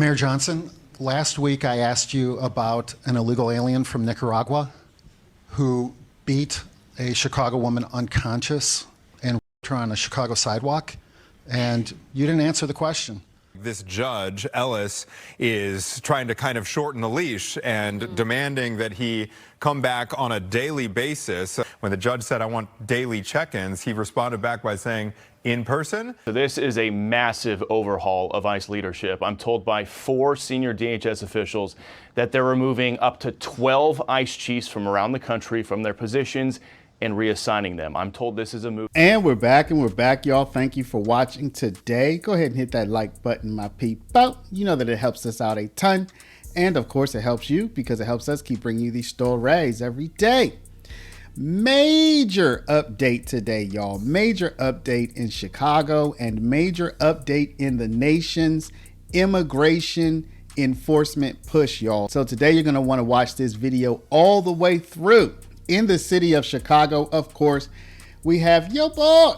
Mayor Johnson, last week I asked you about an illegal alien from Nicaragua who beat a Chicago woman unconscious and raped her on a Chicago sidewalk, and you didn't answer the question. This Judge Ellis is trying to kind of shorten the leash and demanding that he come back on a daily basis. When the judge said, "I want daily check-ins," he responded back by saying, "In person?" So this is a massive overhaul of ICE leadership. I'm told by 4 senior DHS officials that they're removing up to 12 ICE chiefs from around the country from their positions and reassigning them. I'm told this is a move. And we're back, y'all. Thank you for watching today. Go ahead and hit that like button, my people. You know that it helps us out a ton. And of course, it helps you because it helps us keep bringing you these stories every day. Major update today, y'all. Major update in Chicago and major update in the nation's immigration enforcement push, y'all. So today you're going to want to watch this video all the way through. In the city of Chicago, of course, we have your boy,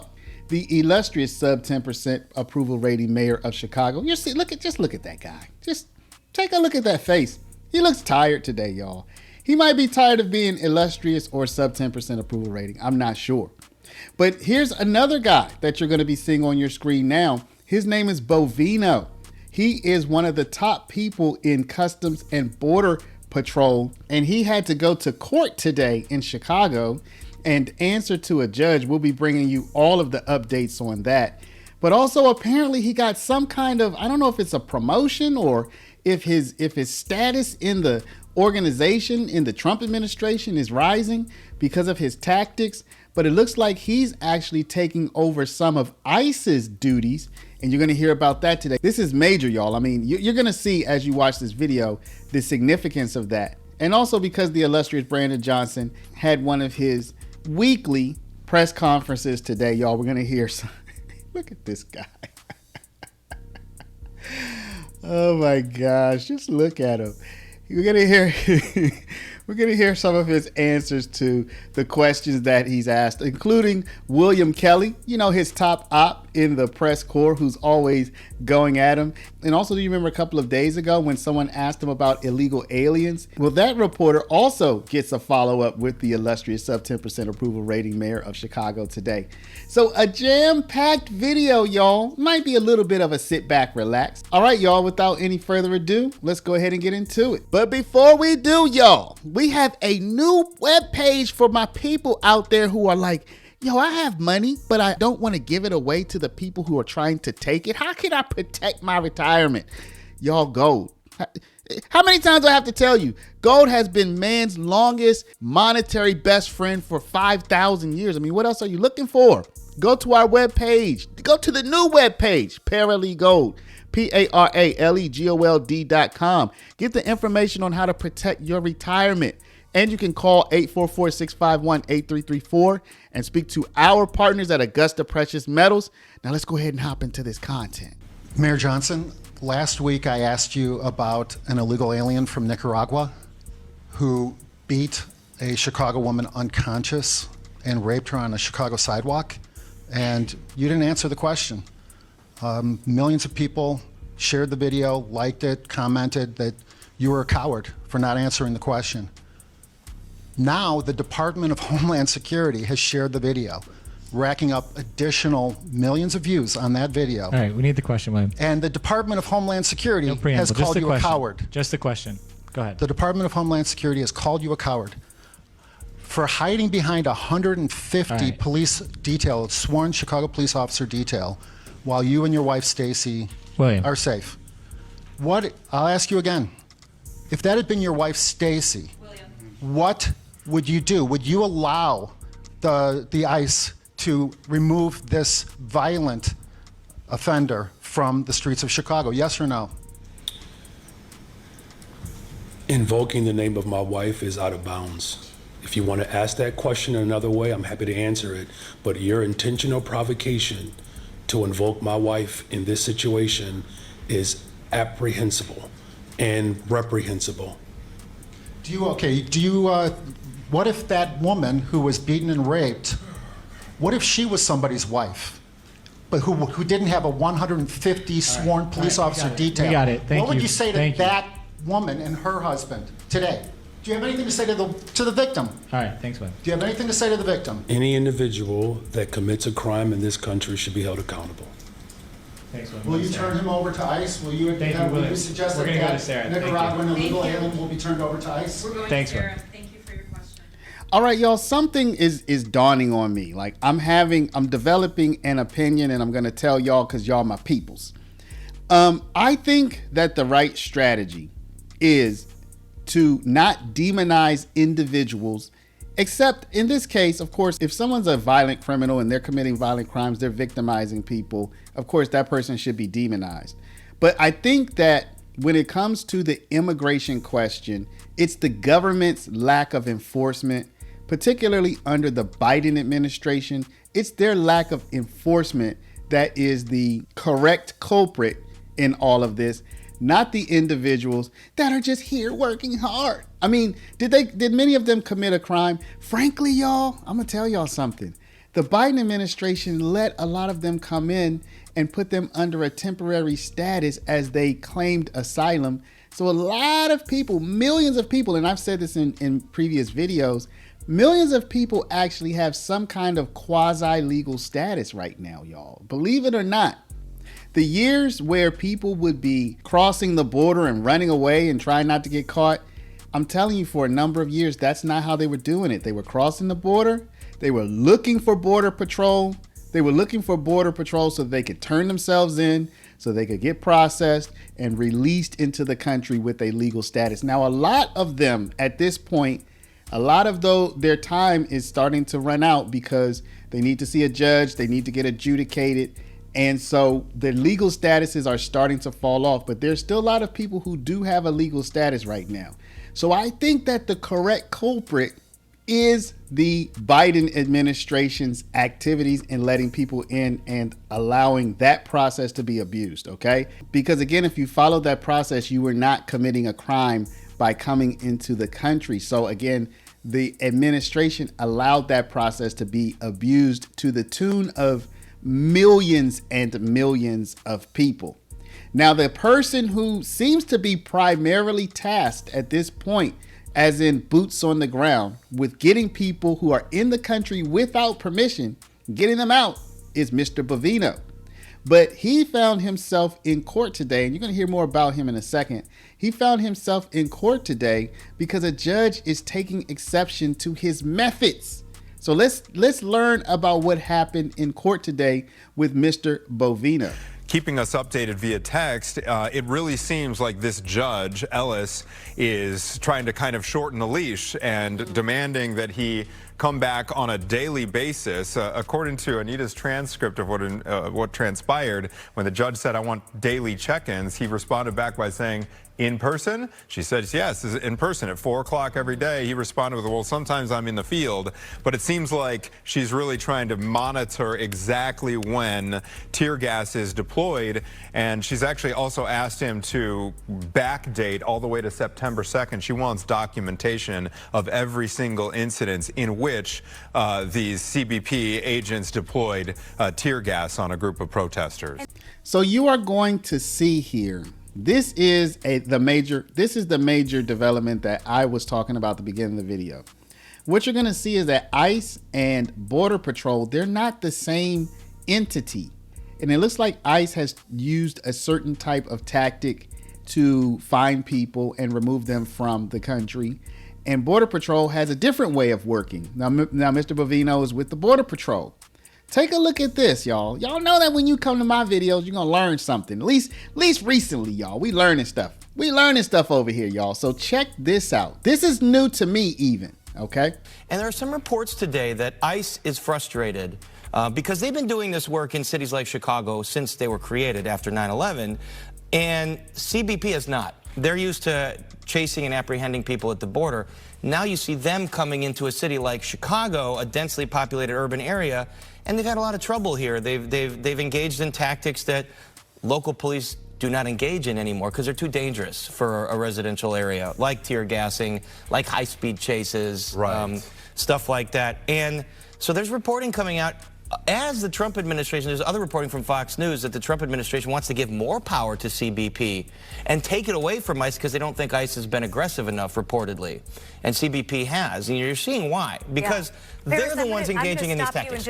the illustrious sub 10% approval rating mayor of Chicago. You see, just look at that guy. Just take a look at that face. He looks tired today, y'all. He might be tired of being illustrious or sub 10% approval rating. I'm not sure. But here's another guy that you're going to be seeing on your screen now. His name is Bovino. He is one of the top people in Customs and Border Patrol, and he had to go to court today in Chicago and answer to a judge. We'll be bringing you all of the updates on that. But also apparently he got some kind of, I don't know if it's a promotion or if his status in the organization in the Trump administration is rising because of his tactics, but it looks like he's actually taking over some of ICE's duties, and you're going to hear about that today. This is major, y'all. I mean, you're going to see as you watch this video the significance of that. And also because the illustrious Brandon Johnson had one of his weekly press conferences today, y'all, we're going to hear some. Look at this guy. Oh my gosh, just look at him. We're gonna hear some of his answers to the questions that he's asked, including William Kelly, you know, his top op in the press corps who's always going at him. And also, do you remember a couple of days ago when someone asked him about illegal aliens? Well, that reporter also gets a follow-up with the illustrious sub 10% approval rating mayor of Chicago today. So a jam-packed video, y'all. Might be a little bit of a sit back, relax. All right, y'all, without any further ado, let's go ahead and get into it. But before we do, y'all, we have a new webpage for my people out there who are like, yo, I have money, but I don't want to give it away to the people who are trying to take it. How can I protect my retirement? Y'all, gold. How many times do I have to tell you? Gold has been man's longest monetary best friend for 5,000 years. I mean, what else are you looking for? Go to our webpage. Go to the new webpage, Paralegold. PARALEGOLD.com. Get the information on how to protect your retirement. And you can call 844-651-8334 and speak to our partners at Augusta Precious Metals. Now let's go ahead and hop into this content. Mayor Johnson, last week I asked you about an illegal alien from Nicaragua who beat a Chicago woman unconscious and raped her on a Chicago sidewalk, and you didn't answer the question. Millions of people shared the video, liked it, commented that you were a coward for not answering the question. Now the Department of Homeland Security has shared the video, racking up additional millions of views on that video. All right, we need the question, William. And the Department of Homeland Security has just called the you question. a coward. Just the question. Go ahead. The Department of Homeland Security has called you a coward for hiding behind 150 police detail, sworn Chicago police officer detail, while you and your wife, Stacy, are safe. I'll ask you again. If that had been your wife, Stacy, what would you do? Would you allow the ICE to remove this violent offender from the streets of Chicago? Yes or no? Invoking the name of my wife is out of bounds. If you want to ask that question in another way, I'm happy to answer it. But your intentional provocation to invoke my wife in this situation is apprehensible and reprehensible. What if that woman who was beaten and raped, what if she was somebody's wife? but who didn't have a 150 sworn police officer detail. We got it. Thank What would you. you say to Thank you. that woman and her husband today? Do you have anything to say to the victim? All right, thanks, William. Do you have anything to say to the victim? Any individual that commits a crime in this country should be held accountable. Thanks, William. Will you turn him over to ICE? Will you, Thank you, will you William. suggest We're that gonna go to that Sarah. Thank you. Nicaraguan illegal Thank you. alien will be turned over to ICE? We're going Thanks, to Sarah. William. Thank you for your question. All right, y'all, something is dawning on me. Like I'm developing an opinion, and I'm going to tell y'all because y'all my peoples. I think that the right strategy is to not demonize individuals, except in this case, of course, if someone's a violent criminal and they're committing violent crimes, they're victimizing people, of course, that person should be demonized. But I think that when it comes to the immigration question, it's the government's lack of enforcement, particularly under the Biden administration. It's their lack of enforcement that is the correct culprit in all of this, not the individuals that are just here working hard. I mean, did many of them commit a crime? Frankly, y'all, I'm gonna tell y'all something. The Biden administration let a lot of them come in and put them under a temporary status as they claimed asylum. So a lot of people, millions of people, and I've said this in previous videos, millions of people actually have some kind of quasi-legal status right now, y'all. Believe it or not. The years where people would be crossing the border and running away and trying not to get caught, I'm telling you, for a number of years, that's not how they were doing it. They were crossing the border. They were looking for border patrol. They were looking for border patrol so they could turn themselves in, so they could get processed and released into the country with a legal status. Now, a lot of them at this point, a lot of their time is starting to run out because they need to see a judge. They need to get adjudicated. And so the legal statuses are starting to fall off, but there's still a lot of people who do have a legal status right now. So I think that the correct culprit is the Biden administration's activities in letting people in and allowing that process to be abused, okay? Because again, if you follow that process, you were not committing a crime by coming into the country. So again, the administration allowed that process to be abused to the tune of millions and millions of people. Now, the person who seems to be primarily tasked at this point, as in boots on the ground, with getting people who are in the country without permission, getting them out, is Mr. Bovino. But he found himself in court today, and you're going to hear more about him in a second. He found himself in court today because a judge is taking exception to his methods. So let's learn about what happened in court today with Mr. Bovino. Keeping us updated via text, it really seems like this Judge Ellis is trying to kind of shorten the leash and demanding that he come back on a daily basis. According to Anita's transcript of what transpired, when the judge said, "I want daily check-ins," he responded back by saying, "In person?" She said, "Yes, in person at 4 o'clock every day." He responded with, "Well, sometimes I'm in the field." But it seems like she's really trying to monitor exactly when tear gas is deployed. And she's actually also asked him to backdate all the way to September 2nd. She wants documentation of every single incident in which these CBP agents deployed tear gas on a group of protesters. So you are going to see here, this is the major development that I was talking about at the beginning of the video. What you're going to see is that ICE and Border Patrol, they're not the same entity. And it looks like ICE has used a certain type of tactic to find people and remove them from the country. And Border Patrol has a different way of working. Now Mr. Bovino is with the Border Patrol. Take a look at this, y'all. Y'all know that when you come to my videos, you're gonna learn something. At least recently, y'all. We learning stuff. We learning stuff over here, y'all. So check this out. This is new to me even, okay? And there are some reports today that ICE is frustrated because they've been doing this work in cities like Chicago since they were created after 9/11, and CBP is not. They're used to chasing and apprehending people at the border. Now you see them coming into a city like Chicago, a densely populated urban area, and they've had a lot of trouble here. They've engaged in tactics that local police do not engage in anymore because they're too dangerous for a residential area, like tear gassing, like high-speed chases, Right. Stuff like that. And so there's reporting coming out as the Trump administration, there's other reporting from Fox News that the Trump administration wants to give more power to CBP and take it away from ICE because they don't think ICE has been aggressive enough, reportedly. And CBP has. And you're seeing why. Because they're the ones engaging in these tactics.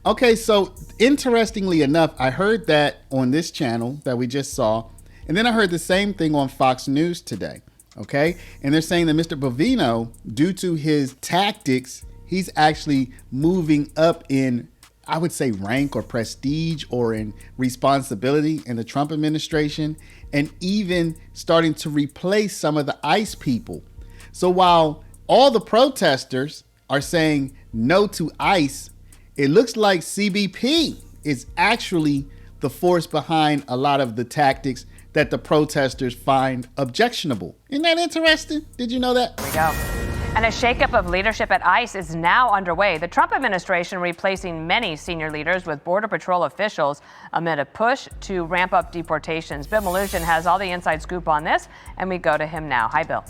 Okay, so interestingly enough, I heard that on this channel that we just saw, and then I heard the same thing on Fox News today, okay? And they're saying that Mr. Bovino, due to his tactics, he's actually moving up in, I would say, rank or prestige or in responsibility in the Trump administration, and even starting to replace some of the ICE people. So while all the protesters are saying no to ICE, it looks like CBP is actually the force behind a lot of the tactics that the protesters find objectionable. Isn't that interesting? Did you know that? Here we go. And a shakeup of leadership at ICE is now underway. The Trump administration replacing many senior leaders with Border Patrol officials amid a push to ramp up deportations. Bill Malutian has all the inside scoop on this, and we go to him now. Hi, Bill.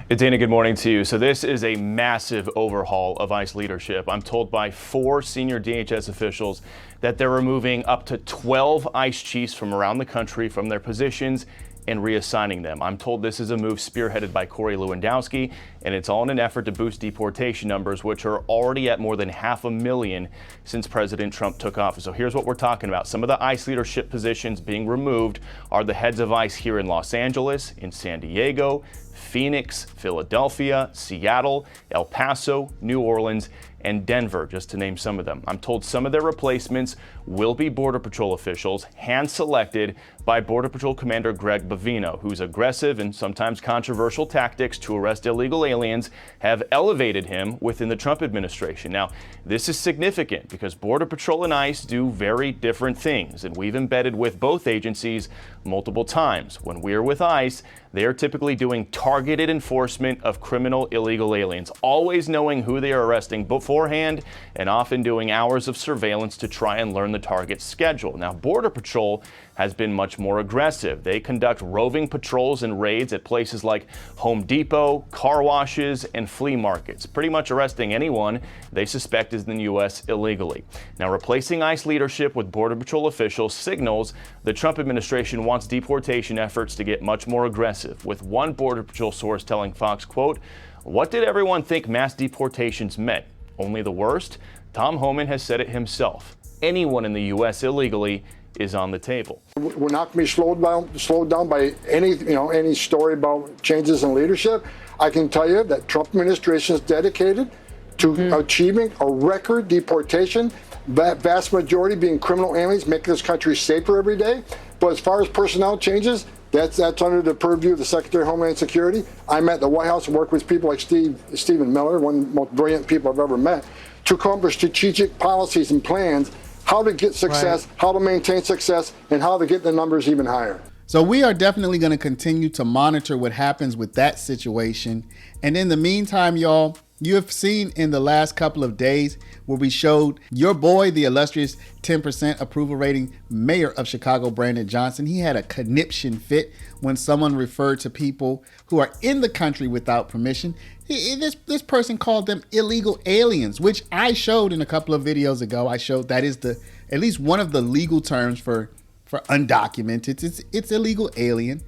Dana, good morning to you. So this is a massive overhaul of ICE leadership. I'm told by 4 senior DHS officials that they're removing up to 12 ICE chiefs from around the country from their positions and reassigning them. I'm told this is a move spearheaded by Corey Lewandowski, and it's all in an effort to boost deportation numbers, which are already at more than 500,000 since President Trump took office. So here's what we're talking about. Some of the ICE leadership positions being removed are the heads of ICE here in Los Angeles, in San Diego, Phoenix, Philadelphia, Seattle, El Paso, New Orleans, and Denver, just to name some of them. I'm told some of their replacements will be Border Patrol officials hand-selected by Border Patrol Commander Greg Bovino, whose aggressive and sometimes controversial tactics to arrest illegal aliens have elevated him within the Trump administration. Now, this is significant because Border Patrol and ICE do very different things, and we've embedded with both agencies multiple times. When we're with ICE, they are typically doing targeted enforcement of criminal illegal aliens, always knowing who they are arresting beforehand and often doing hours of surveillance to try and learn the target's schedule. Now, Border Patrol has been much more aggressive. They conduct roving patrols and raids at places like Home Depot, car washes, and flea markets, pretty much arresting anyone they suspect is in the U.S. illegally. Now, replacing ICE leadership with Border Patrol officials signals the Trump administration wants deportation efforts to get much more aggressive, with one Border Patrol source telling Fox, quote, "What did everyone think mass deportations meant? Only the worst?" Tom Homan has said it himself. Anyone in the U.S. illegally is on the table. We're not going to be slowed down by any story about changes in leadership. I can tell you that Trump administration is dedicated to achieving a record deportation, that vast majority being criminal aliens, making this country safer every day. But as far as personnel changes, that's under the purview of the Secretary of Homeland Security. I'm at the White House and work with people like Stephen Miller, one of the most brilliant people I've ever met, to accomplish strategic policies and plans, how to get success, how to maintain success, and how to get the numbers even higher. So we are definitely going to continue to monitor what happens with that situation. And in the meantime, y'all, you have seen in the last couple of days where we showed your boy, the illustrious 10% approval rating mayor of Chicago, Brandon Johnson. He had a conniption fit when someone referred to people who are in the country without permission. This person called them illegal aliens, which I showed in a couple of videos ago. I showed that is at least one of the legal terms for undocumented. It's illegal alien.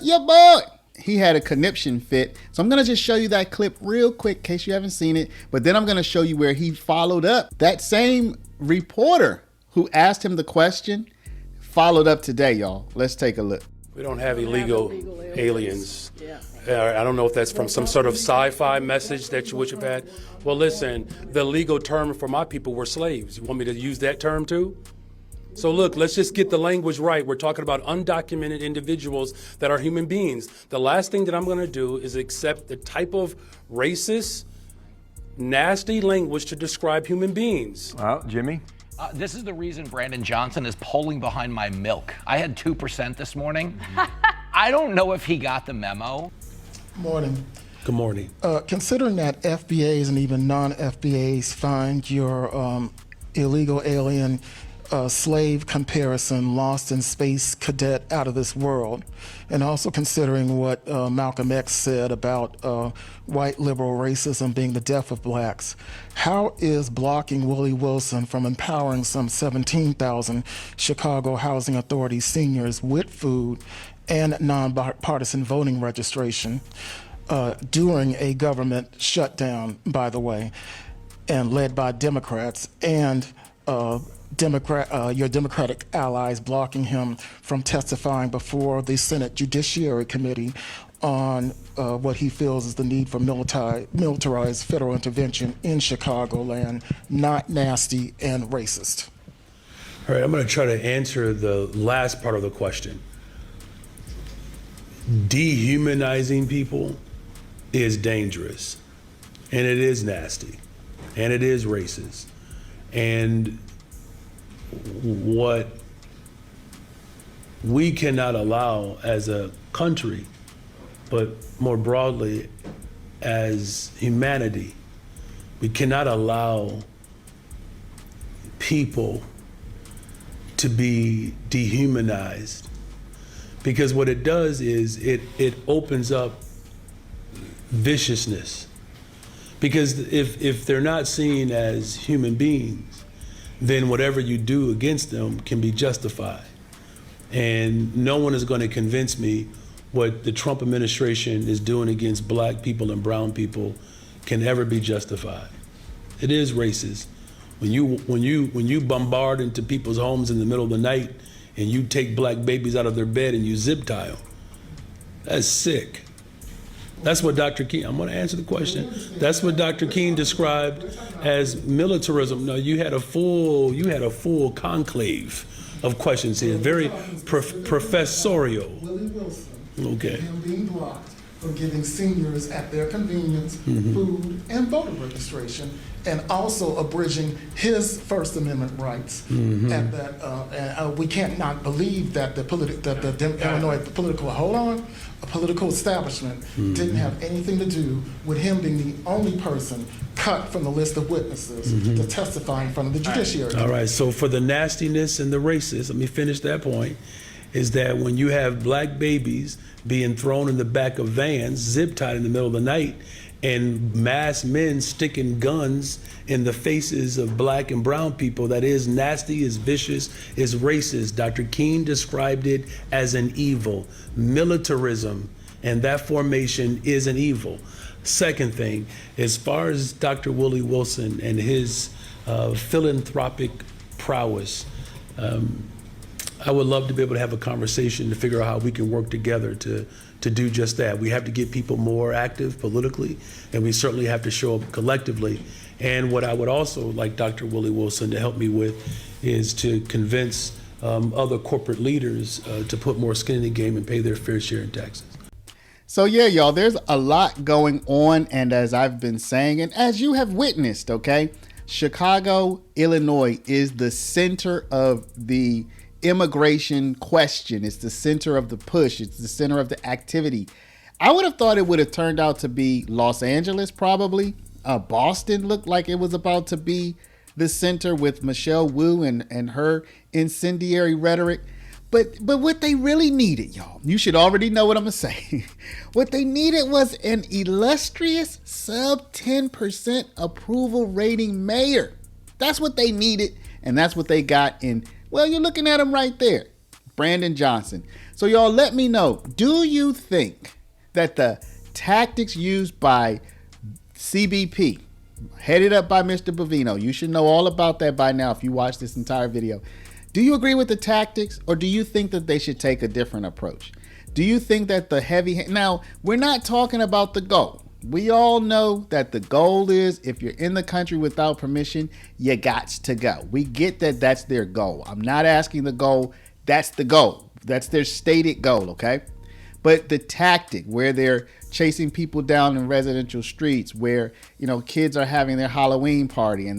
Your boy, he had a conniption fit. So I'm going to just show you that clip real quick in case you haven't seen it. But then I'm going to show you where he followed up. That same reporter who asked him the question followed up today, y'all. Let's take a look. We don't have illegal aliens. I don't know if that's from some sort of sci-fi message that you would have had. Well, listen, the legal term for my people were slaves. You want me to use that term too? So look, let's just get the language right. We're talking about undocumented individuals that are human beings. The last thing that I'm going to do is accept the type of racist, nasty language to describe human beings. Well, Jimmy? This is the reason Brandon Johnson is polling behind my milk. I had 2% this morning. I don't know if he got the memo. Morning. Good morning. Considering that FBAs and even non-FBAs find your illegal alien slave comparison, Lost in Space cadet out of this world, and also considering what Malcolm X said about white liberal racism being the death of blacks, how is blocking Willie Wilson from empowering some 17,000 Chicago Housing Authority seniors with food and nonpartisan voting registration during a government shutdown, by the way, and led by Democrats, and your Democratic allies blocking him from testifying before the Senate Judiciary Committee on what he feels is the need for militarized federal intervention in Chicagoland, not nasty and racist? All right, I'm going to try to answer the last part of the question. Dehumanizing people is dangerous, and it is nasty, and it is racist. And what we cannot allow as a country, but more broadly as humanity, we cannot allow people to be dehumanized, because what it does is it opens up viciousness. Because if they're not seen as human beings, then whatever you do against them can be justified. And no one is going to convince me what the Trump administration is doing against black people and brown people can ever be justified. It is racist. When you bombard into people's homes in the middle of the night and you take black babies out of their bed and you zip tie them, that's sick. That's what Dr. King, I'm going to answer the question. That's what Dr. King described as militarism. No, you had a full conclave of questions here, very professorial. Willie Wilson, okay. Him being blocked from giving seniors at their convenience food and voter registration, and also abridging his First Amendment rights. At that, we can't not believe that the Illinois political establishment didn't have anything to do with him being the only person cut from the list of witnesses to testify in front of the judiciary. All right, so for the nastiness and the racist, let me finish that point, is that when you have black babies being thrown in the back of vans, zip tied in the middle of the night, and masked men sticking guns in the faces of black and brown people, that is nasty, is vicious, is racist. Dr. King described it as an evil. Militarism and that formation is an evil. Second thing, as far as Dr. Willie Wilson and his philanthropic prowess, I would love to be able to have a conversation to figure out how we can work together to do just that. We have to get people more active politically, and we certainly have to show up collectively. And what I would also like Dr. Willie Wilson to help me with is to convince other corporate leaders to put more skin in the game and pay their fair share in taxes. So yeah, y'all, there's a lot going on, and as I've been saying, and as you have witnessed, okay, Chicago, Illinois is the center of the immigration question. It's the center of the push. It's the center of the activity. I would have thought it would have turned out to be Los Angeles, probably. Boston looked like it was about to be the center with Michelle Wu and her incendiary rhetoric. But what they really needed, y'all, you should already know what I'm going to say. What they needed was an illustrious sub 10% approval rating mayor. That's what they needed, and that's what they got in. Well, you're looking at him right there, Brandon Johnson. So y'all let me know, do you think that the tactics used by CBP, headed up by Mr. Bovino, you should know all about that by now if you watch this entire video, do you agree with the tactics, or do you think that they should take a different approach? Do you think that the now, we're not talking about the goal. We all know that the goal is, if you're in the country without permission, you got to go. We get that that's their goal. I'm not asking the goal. That's the goal. That's their stated goal, okay? But the tactic where they're chasing people down in residential streets, where, kids are having their Halloween party and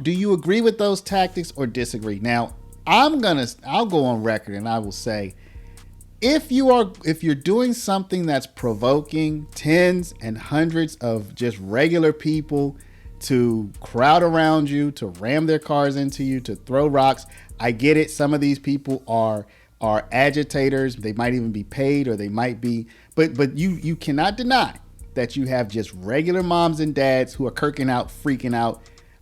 do you agree with those tactics or disagree? Now, I'll go on record and I will say, if you're doing something that's provoking tens and hundreds of just regular people to crowd around you, to ram their cars into you, to throw rocks. I get it. Some of these people are agitators. They might even be paid, or they might be, but you cannot deny that you have just regular moms and dads who are kirking out, freaking out.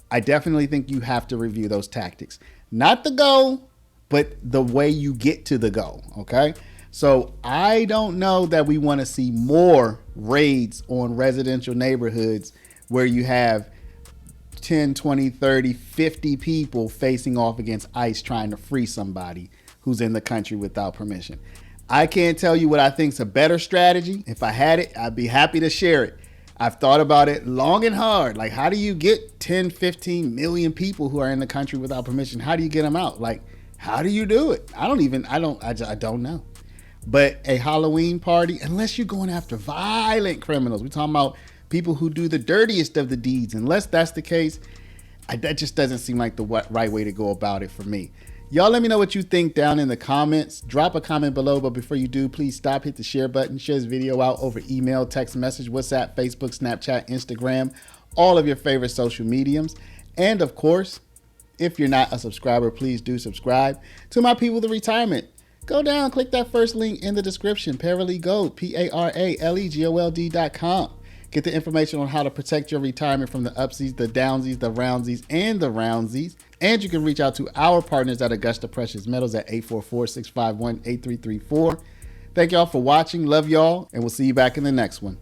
I definitely think you have to review those tactics. Not the goal, but the way you get to the goal, okay? So I don't know that we want to see more raids on residential neighborhoods where you have 10, 20, 30, 50 people facing off against ICE trying to free somebody who's in the country without permission. I can't tell you what I think is a better strategy. If I had it, I'd be happy to share it. I've thought about it long and hard. Like, how do you get 10, 15 million people who are in the country without permission? How do you get them out? Like, how do you do it? I don't know. But a Halloween party, unless you're going after violent criminals, we're talking about people who do the dirtiest of the deeds. Unless that's the case, that just doesn't seem like the right way to go about it for me. Y'all let me know what you think down in the comments. Drop a comment below, but before you do, please stop, hit the share button, share this video out over email, text message, WhatsApp, Facebook, Snapchat, Instagram, all of your favorite social mediums. And of course, if you're not a subscriber, please do subscribe. To my people, the retirement, go down, click that first link in the description, Paralegold, PARALEGOLD.com. Get the information on how to protect your retirement from the upsies, the downsies, the roundsies, and the roundsies. And you can reach out to our partners at Augusta Precious Metals at 844-651-8334. Thank y'all for watching. Love y'all, and we'll see you back in the next one.